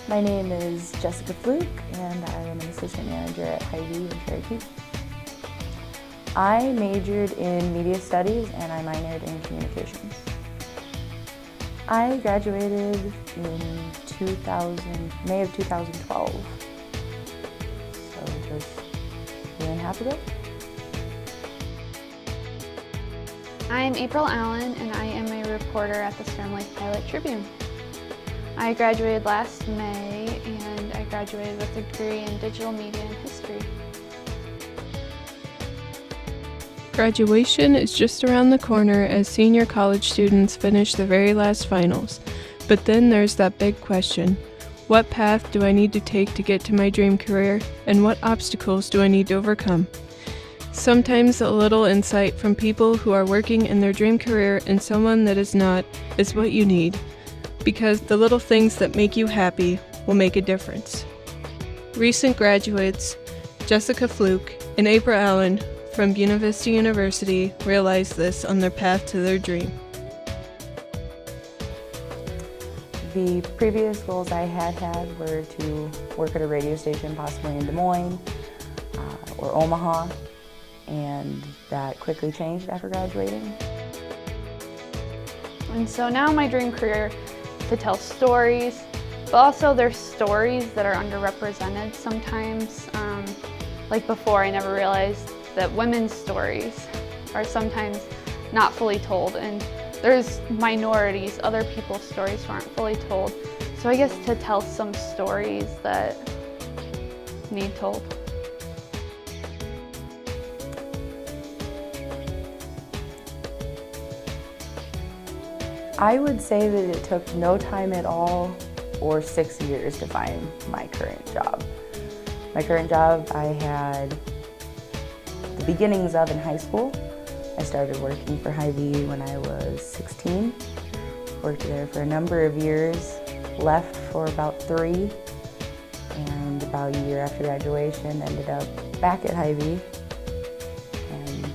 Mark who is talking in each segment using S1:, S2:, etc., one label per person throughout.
S1: My name is Jessica Fluke, and I am an assistant manager at Hy-Vee in Cherokee. I majored in media studies and I minored in communications. I graduated in May of 2012, so just a year and a half ago.
S2: I'm April Allen, and I am a reporter at the Storm Lake Pilot Tribune. I graduated last May, and I graduated with a degree in digital media and history.
S3: Graduation is just around the corner as senior college students finish the very last finals. But then there's that big question. What path do I need to take to get to my dream career, and what obstacles do I need to overcome? Sometimes a little insight from people who are working in their dream career and someone that is not is what you need, because the little things that make you happy will make a difference. Recent graduates, Jessica Fluke and April Allen from Buena Vista University, realized this on their path to their dream.
S1: The previous goals I had were to work at a radio station, possibly in Des Moines or Omaha, and that quickly changed after graduating.
S2: And so now my dream career is to tell stories, but also there's stories that are underrepresented sometimes. Like before, I never realized that women's stories are sometimes not fully told, and there's minorities, other people's stories who aren't fully told. So I guess to tell some stories that need told.
S1: I would say that it took no time at all or 6 years to find my current job. My current job I had the beginnings of in high school. I started working for Hy-Vee when I was 16. Worked there for a number of years, left for about 3, and about a year after graduation ended up back at Hy-Vee. And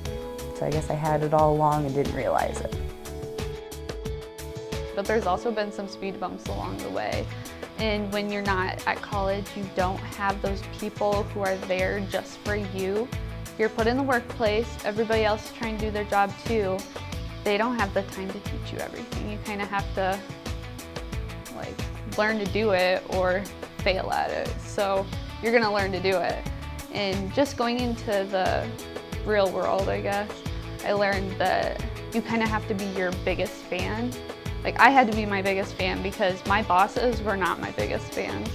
S1: so I guess I had it all along and didn't realize it.
S2: But there's also been some speed bumps along the way. And when you're not at college, you don't have those people who are there just for you. You're put in the workplace, everybody else is trying to do their job too. They don't have the time to teach you everything. You kind of have to learn to do it or fail at it. So you're gonna learn to do it. And just going into the real world, I guess, I learned that you kind of have to be your biggest fan. I had to be my biggest fan because my bosses were not my biggest fans.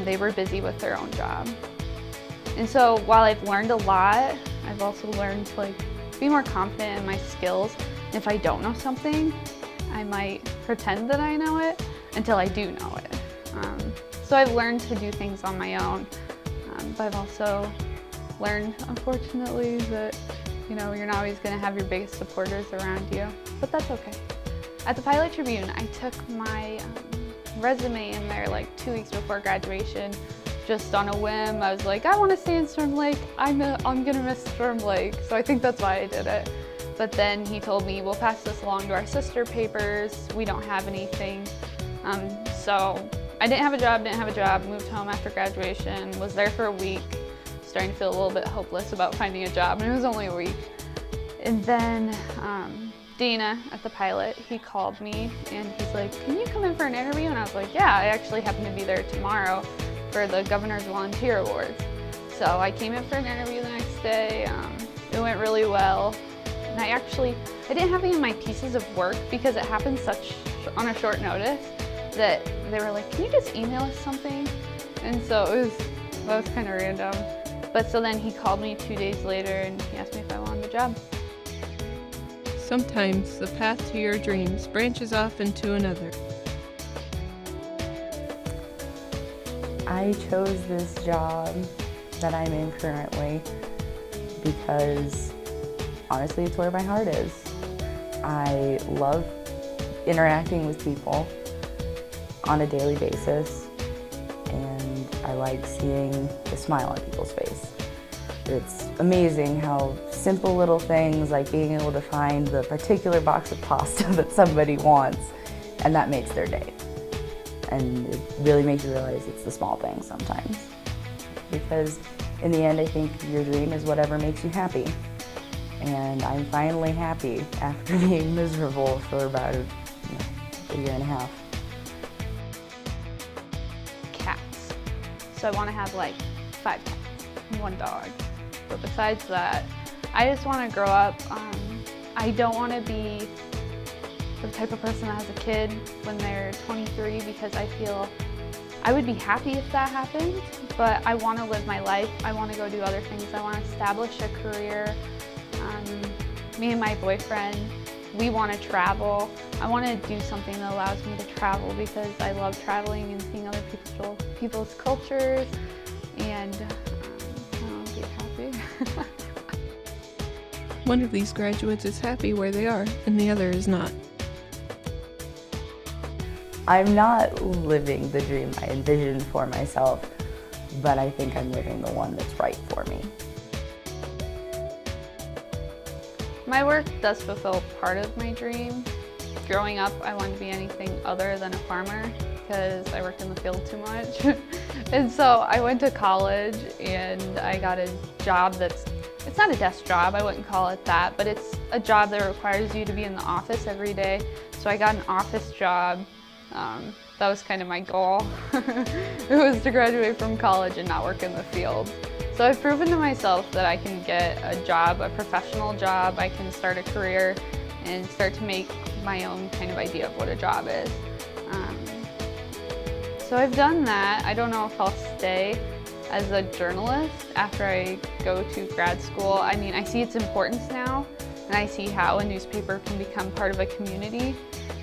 S2: They were busy with their own job. And so while I've learned a lot, I've also learned to be more confident in my skills. And if I don't know something, I might pretend that I know it until I do know it. So I've learned to do things on my own. But I've also learned, unfortunately, that you're not always going to have your biggest supporters around you, but that's okay. At the Pilot Tribune, I took my resume in there 2 weeks before graduation, just on a whim. I was like, I want to stay in Storm Lake. I'm gonna miss Storm Lake, so I think that's why I did it. But then he told me, we'll pass this along to our sister papers. We don't have anything. So I didn't have a job, moved home after graduation, was there for a week, starting to feel a little bit hopeless about finding a job, and it was only a week. And then Dana at the Pilot, he called me and he's like, can you come in for an interview? And I was like, yeah, I actually happen to be there tomorrow for the Governor's Volunteer Awards. So I came in for an interview the next day. It went really well. And I didn't have any of my pieces of work because it happened on a short notice that they were like, can you just email us something? And so that was kind of random. But so then he called me 2 days later and he asked me if I wanted the job.
S3: Sometimes the path to your dreams branches off into another.
S1: I chose this job that I'm in currently because honestly it's where my heart is. I love interacting with people on a daily basis, and I like seeing the smile on people's face. It's amazing how simple little things like being able to find the particular box of pasta that somebody wants, and that makes their day. And it really makes you realize it's the small things sometimes. Because in the end, I think your dream is whatever makes you happy. And I'm finally happy after being miserable for about a year and a half.
S2: Cats. So I want to have like 5 cats and 1 dog. But besides that, I just want to grow up. I don't want to be the type of person that has a kid when they're 23, because I feel I would be happy if that happened, but I want to live my life. I want to go do other things. I want to establish a career. Me and my boyfriend, we want to travel. I want to do something that allows me to travel because I love traveling and seeing other people's cultures, and I'll be happy.
S3: One of these graduates is happy where they are, and the other is not.
S1: I'm not living the dream I envisioned for myself, but I think I'm living the one that's right for me.
S2: My work does fulfill part of my dream. Growing up, I wanted to be anything other than a farmer because I worked in the field too much. And so I went to college and I got a job it's not a desk job, I wouldn't call it that, but it's a job that requires you to be in the office every day. So I got an office job. That was kind of my goal. It was to graduate from college and not work in the field. So I've proven to myself that I can get a job, a professional job. I can start a career and start to make my own kind of idea of what a job is. So I've done that. I don't know if I'll stay as a journalist after I go to grad school. I mean, I see its importance now, and I see how a newspaper can become part of a community,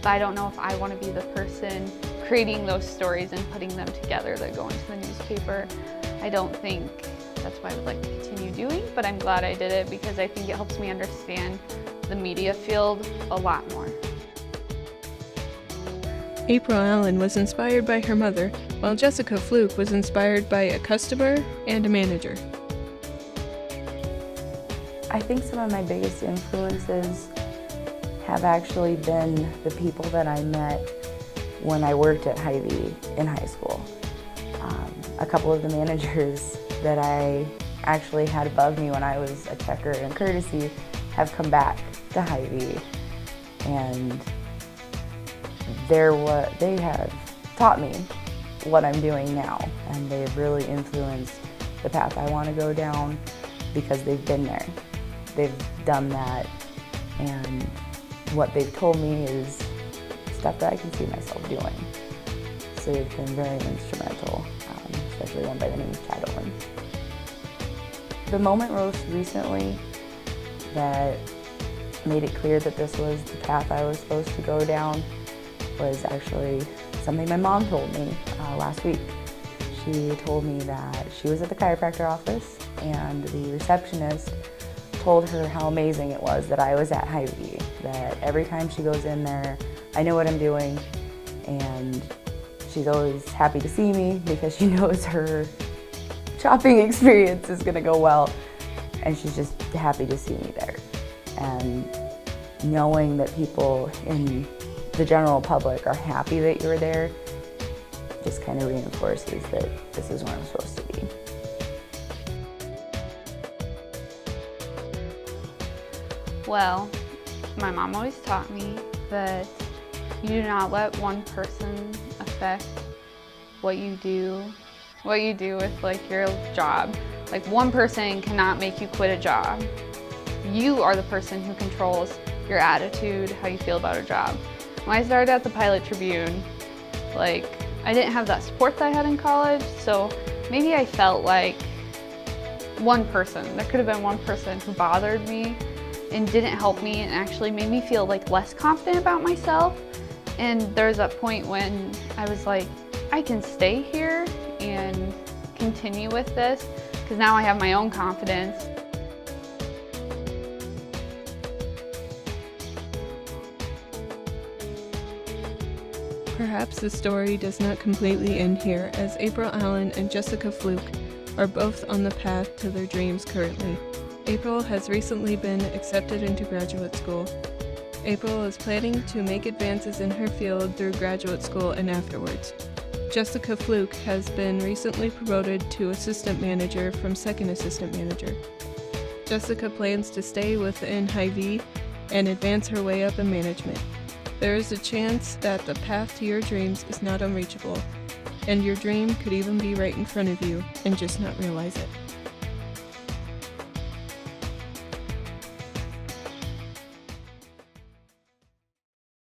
S2: but I don't know if I want to be the person creating those stories and putting them together that go into the newspaper. I don't think that's what I would like to continue doing, but I'm glad I did it because I think it helps me understand the media field a lot more.
S3: April Allen was inspired by her mother, while Jessica Fluke was inspired by a customer and a manager.
S1: I think some of my biggest influences have actually been the people that I met when I worked at Hy-Vee in high school. A couple of the managers that I actually had above me when I was a checker in courtesy have come back to Hy-Vee, and they have taught me what I'm doing now, and they've really influenced the path I want to go down because they've been there. They've done that, and what they've told me is stuff that I can see myself doing. So they've been very instrumental, especially one by the name of Chad Owens. The moment most recently that made it clear that this was the path I was supposed to go down was actually something my mom told me last week. She told me that she was at the chiropractor office and the receptionist told her how amazing it was that I was at Hy-Vee, that every time she goes in there, I know what I'm doing, and she's always happy to see me because she knows her shopping experience is gonna go well, and she's just happy to see me there. And knowing that people in the general public are happy that you're there just kind of reinforces that this is where I'm supposed to be.
S2: Well, my mom always taught me that you do not let one person affect what you do with like your job. Like one person cannot make you quit a job. You are the person who controls your attitude, how you feel about a job. When I started at the Pilot Tribune, like I didn't have that support that I had in college, so maybe I felt like there could have been one person who bothered me and didn't help me and actually made me feel like less confident about myself. And there was a point when I was like, I can stay here and continue with this because now I have my own confidence.
S3: Perhaps the story does not completely end here, as April Allen and Jessica Fluke are both on the path to their dreams currently. April has recently been accepted into graduate school. April is planning to make advances in her field through graduate school and afterwards. Jessica Fluke has been recently promoted to assistant manager from second assistant manager. Jessica plans to stay within Hy-Vee and advance her way up in management. There is a chance that the path to your dreams is not unreachable, and your dream could even be right in front of you and just not realize it.